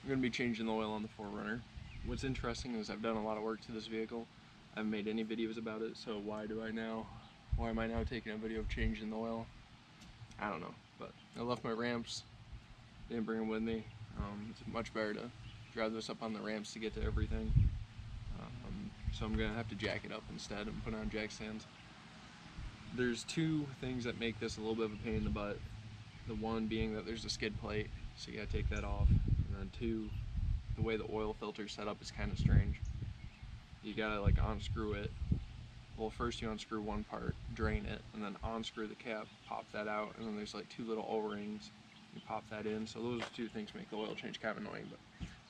I'm going to be changing the oil on the 4Runner. What's interesting is I've done a lot of work to this vehicle. I haven't made any videos about it, so why am I now taking a video of changing the oil? I don't know, but I left my ramps, didn't bring them with me. It's much better to drive this up on the ramps to get to everything. So I'm going to have to jack it up instead and put on jack stands. There's two things that make this a little bit of a pain in the butt. The one being that there's a skid plate, so you gotta take that off. And then two, the way the oil filter is set up is kind of strange. You gotta like unscrew it. Well, first you unscrew one part, drain it, and then unscrew the cap, pop that out, and then there's like two little O-rings. You pop that in. So those two things make the oil change kind of annoying, but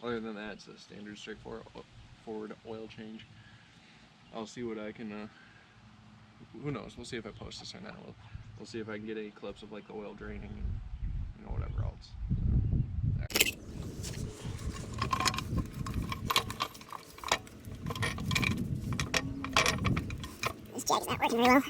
other than that, it's a standard straightforward oil change. I'll see what I can, who knows, we'll see if I post this or not. We'll see if I can get any clips of like the oil draining and whatever else. This jack is not working very well.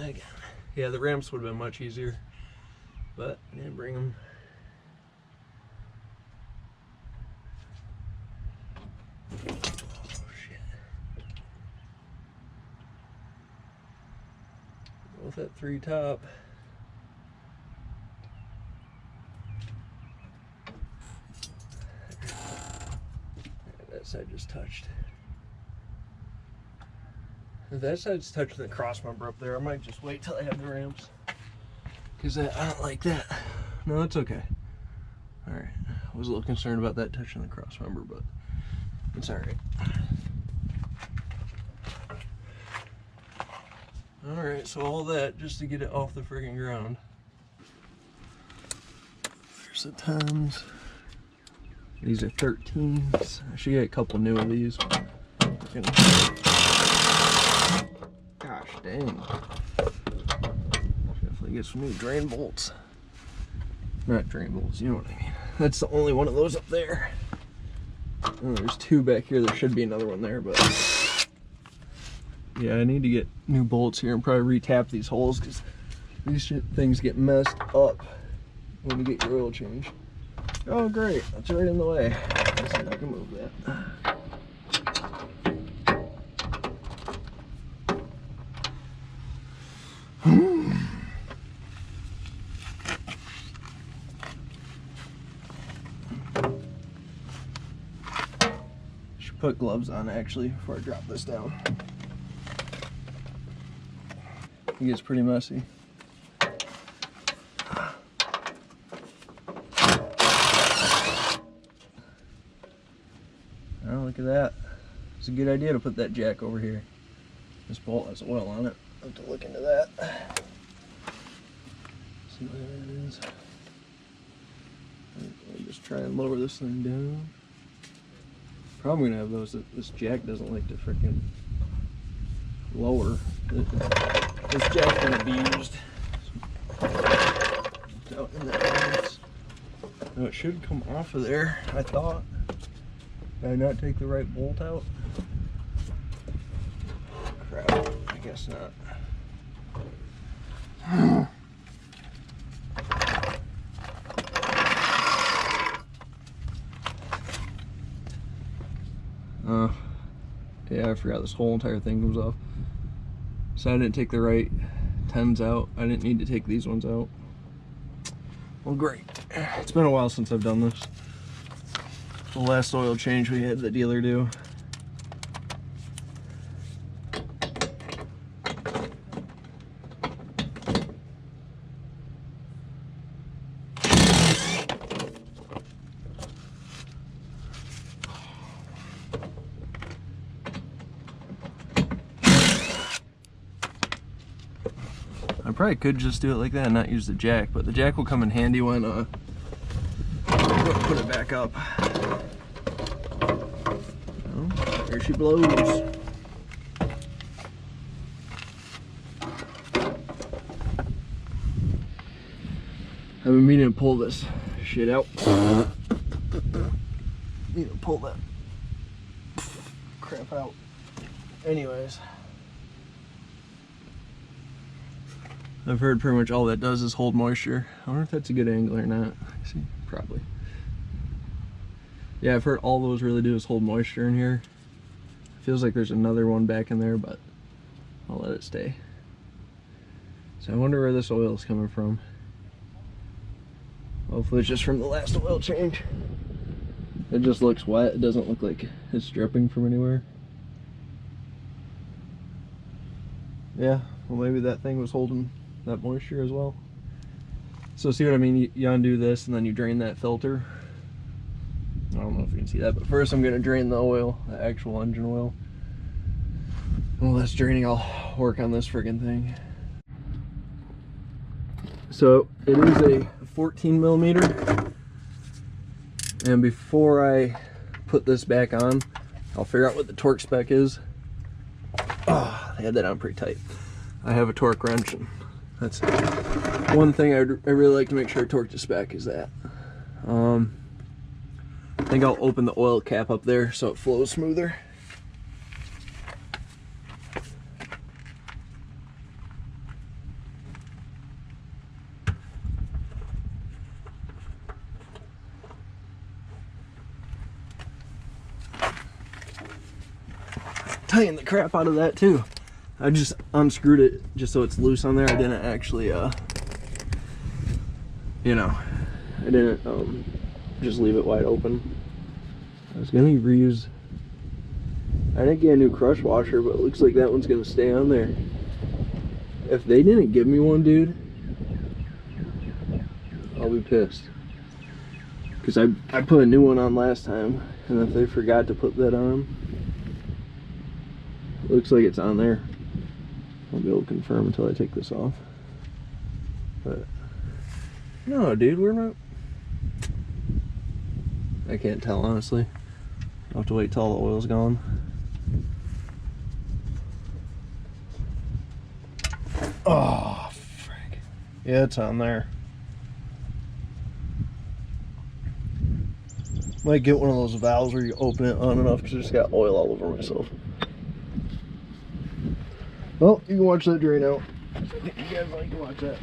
Again. Yeah, the ramps would have been much easier, but I didn't bring them. Oh shit. Both at 3 top. That side just touched. If that side's touching the cross member up there, I might just wait till I have the ramps. Because I don't like that. No, it's okay. Alright. I was a little concerned about that touching the cross member, but it's alright. Alright, so all that just to get it off the friggin' ground. There's the 10s. These are 13s. I should get a couple new of these. Gosh dang. Definitely get some new drain bolts. Not drain bolts, you know what I mean. That's the only one of those up there. Oh, there's 2 back here. There should be another one there, but yeah, I need to get new bolts here and probably re-tap these holes because these things get messed up when you get your oil change. Oh great, that's right in the way. Let's see if I can move that. Should put gloves on actually before I drop this down. It gets pretty messy. Oh, look at that. It's a good idea to put that jack over here. This bolt has oil on it. I'll have to look into that. See what that is. I'll just try and lower this thing down. Probably gonna have those that this jack doesn't like to freaking lower. This jack's gonna be used out in the house. Now it should come off of there, I thought. Did I not take the right bolt out? Crap, I guess not. Yeah, I forgot this whole entire thing comes off. So I didn't take the right 10s out. I didn't need to take these ones out. Well, great. It's been a while since I've done this. The last oil change we had the dealer do. I probably could just do it like that and not use the jack, but the jack will come in handy when put it back up. Oh, there she blows. I've been meaning to pull this shit out. need to pull that crap out. Anyways, I've heard pretty much all that does is hold moisture. I wonder if that's a good angle or not. See, probably. Yeah, I've heard all those really do is hold moisture in here. Feels like there's another one back in there, but I'll let it stay. So I wonder where this oil is coming from. Hopefully it's just from the last oil change. It just looks wet. It doesn't look like it's dripping from anywhere. Yeah, well maybe that thing was holding that moisture as well. So see what I mean? You undo this and then you drain that filter. I don't know if you can see that, but first I'm going to drain the oil, the actual engine oil. While that's draining, I'll work on this friggin' thing. So it is a 14 millimeter, and before I put this back on, I'll figure out what the torque spec is. Oh, they had that on pretty tight. I have a torque wrench, and that's one thing I really like to make sure torque to spec is that. I think I'll open the oil cap up there so it flows smoother. Tighten the crap out of that too. I just unscrewed it just so it's loose on there. I didn't actually, you know, I didn't just leave it wide open. I was gonna reuse, I didn't get a new crush washer, but it looks like that one's gonna stay on there. If they didn't give me one, dude, I'll be pissed. Because I put a new one on last time, and if they forgot to put that on, it looks like it's on there. I'll be able to confirm until I take this off. But no, dude, we're not. I can't tell, honestly. I'll have to wait till all the oil's gone. Oh, frick. Yeah, it's on there. Might get one of those valves where you open it on and off because I just got oil all over myself. Well, you can watch that drain out. I think you guys like to watch that.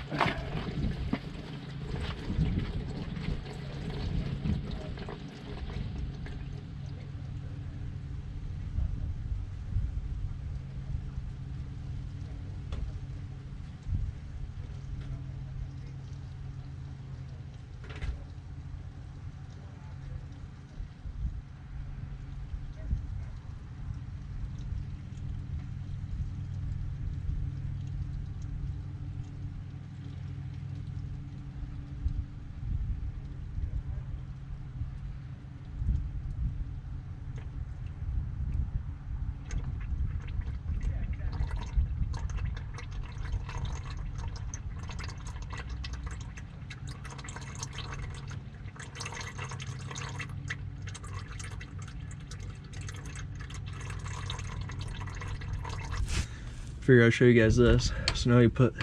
Figure I'll show you guys this. So now you put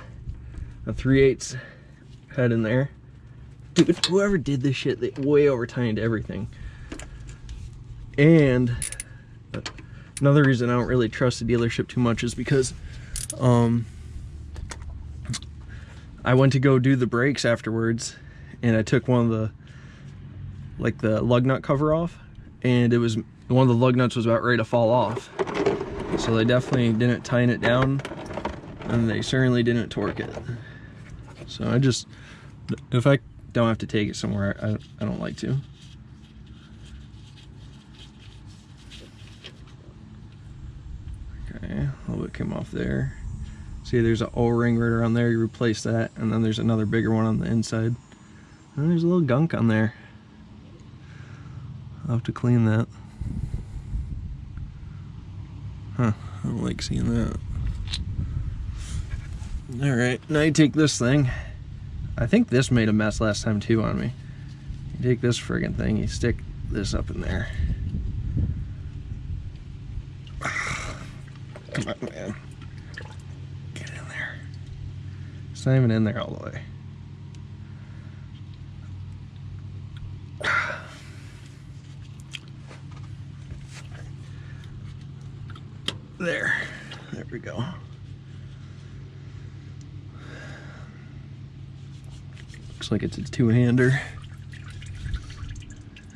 a 3/8 head in there. Dude, whoever did this shit, they way over tightened everything. And another reason I don't really trust the dealership too much is because I went to go do the brakes afterwards, and I took one of the, like, the lug nut cover off, and it was, one of the lug nuts was about ready to fall off. So they definitely didn't tighten it down, and they certainly didn't torque it. So I just, if I don't have to take it somewhere, I don't like to. Okay, a little bit came off there. See, there's an O-ring right around there. You replace that, and then there's another bigger one on the inside. And there's a little gunk on there. I'll have to clean that. Huh, I don't like seeing that. Alright, now you take this thing. I think this made a mess last time too on me. You take this friggin' thing, you stick this up in there. Come on, man. Get in there. It's not even in there all the way. There we go. Looks like it's a two-hander.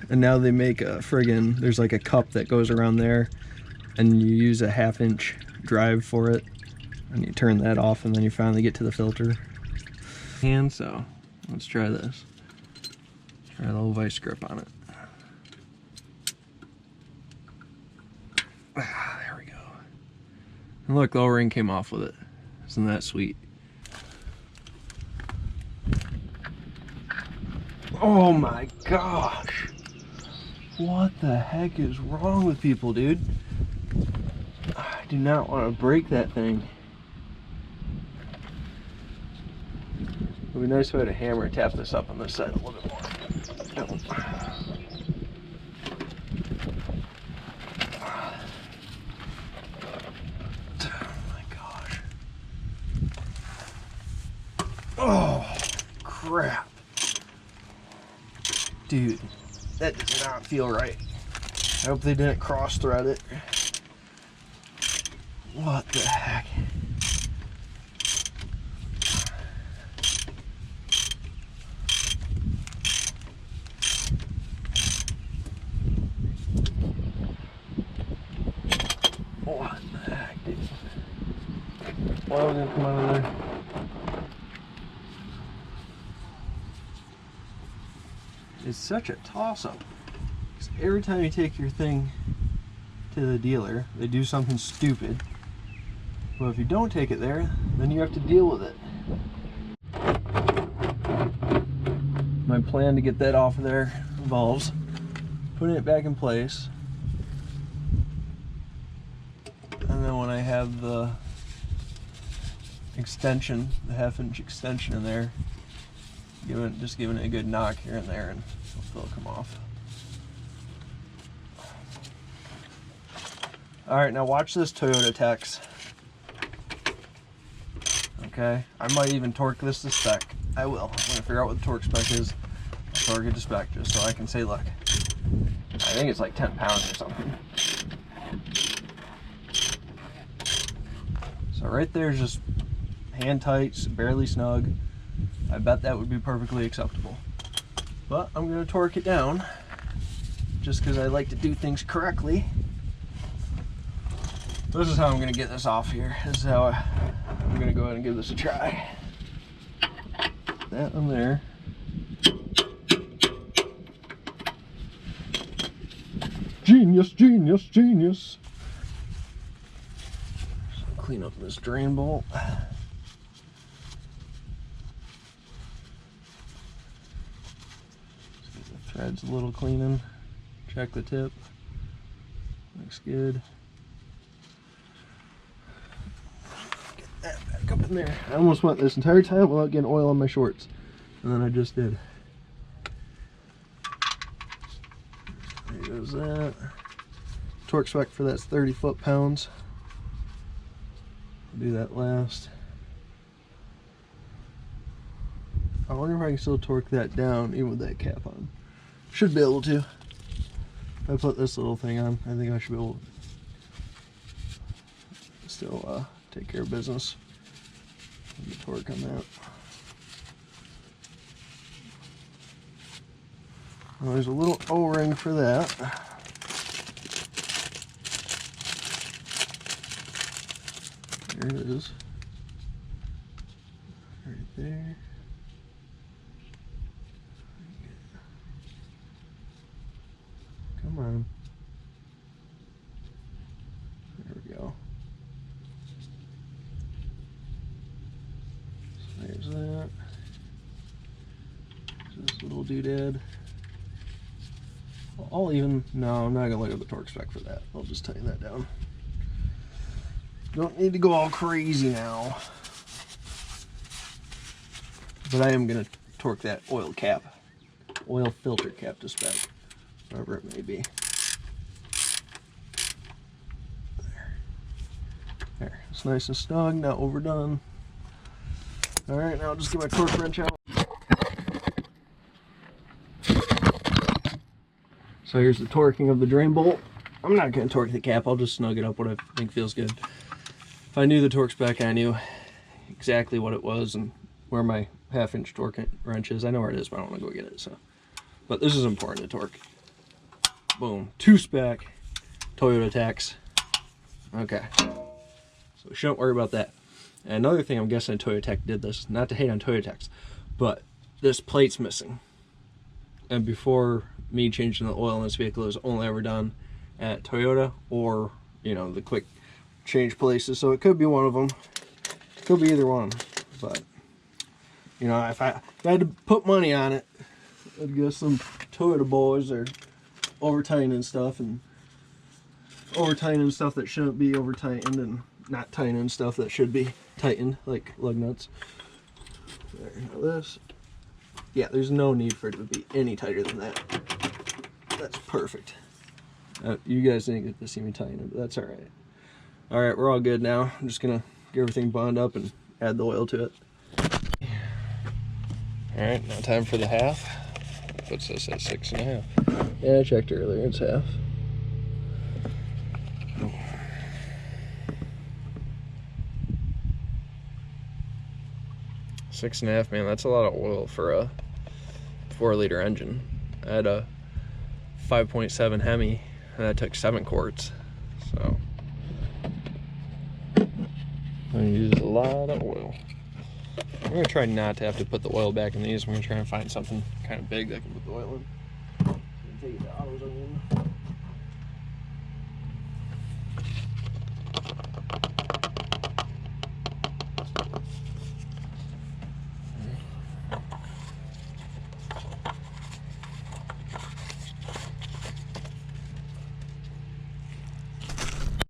And now they make a friggin', there's like a cup that goes around there, and you use a 1/2 inch drive for it, and you turn that off, and then you finally get to the filter. And so, let's try this. Try the little vice grip on it. There we go. And look, the O-ring came off with it. Isn't that sweet? Oh my gosh! What the heck is wrong with people, dude? I do not want to break that thing. It would be nice if I had a hammer and tap this up on this side a little bit more. Oh. My gosh. Oh, crap. Dude, that does not feel right. I hope they didn't cross-thread it. What the heck? What the heck, dude? Why was it come out of there? It's such a toss-up. Every time you take your thing to the dealer, they do something stupid. But if you don't take it there, then you have to deal with it. My plan to get that off of there involves putting it back in place. And then when I have the extension, the 1/2 inch extension in there, just giving it a good knock here and there, and it'll come off. Alright, now watch this Toyota Tex. Okay, I might even torque this to spec. I will. I'm going to figure out what the torque spec is. I'll torque it to spec just so I can say, look, I think it's like 10 pounds or something. So right there is just hand tight, barely snug. I bet that would be perfectly acceptable. But I'm going to torque it down just because I like to do things correctly. This is how I'm going to get this off here. This is how I'm going to go ahead and give this a try. That on there. Genius, genius, genius. So clean up this drain bolt. Threads a little cleaning. Check the tip. Looks good. Get that back up in there. I almost went this entire time without getting oil on my shorts. And then I just did. There goes that. Torque spec for that's 30 foot-pounds. Do that last. I wonder if I can still torque that down even with that cap on. Should be able to. If I put this little thing on, I think I should be able to still take care of business. The torque on that. Well, there's a little O-ring for that. There it is. Right there. Come on. There we go. So there's that. This little doodad. I'll even, no, I'm not going to look at the torque spec for that. I'll just tighten that down. Don't need to go all crazy now. But I am going to torque that oil cap, oil filter cap to spec, whatever it may be. There, it's nice and snug, not overdone. Alright, now I'll just get my torque wrench out. So here's the torquing of the drain bolt. I'm not going to torque the cap. I'll just snug it up what I think feels good. If I knew the torque spec, I knew exactly what it was and where my 1/2-inch torque wrench is. I know where it is, but I don't want to go get it. So, but this is important to torque. Boom, 2-spec Toyota Tax. Okay, so we shouldn't worry about that. And another thing, I'm guessing Toyota Tech did this, not to hate on Toyota Techs, but this plate's missing. And before me changing the oil in this vehicle, it was only ever done at Toyota or, you know, the quick change places. So it could be one of them. Could be either one. But, you know, if I had to put money on it, I'd guess some Toyota boys are over-tightening stuff and over-tightening stuff that shouldn't be over-tightened and not tightening stuff that should be tightened, like lug nuts. There, now this. Yeah, there's no need for it to be any tighter than that. That's perfect. You guys didn't get to see me tighten it, but that's alright. Alright, we're all good now. I'm just gonna get everything bond up and add the oil to it. Alright, now time for the half. Puts this at 6.5. Yeah, I checked earlier, it's half. 6.5, man, that's a lot of oil for a 4-liter engine. I had a 5.7 Hemi and that took 7 quarts. So I use a lot of oil. I'm gonna try not to have to put the oil back in these. I'm gonna try and find something kind of big that I can put the oil in.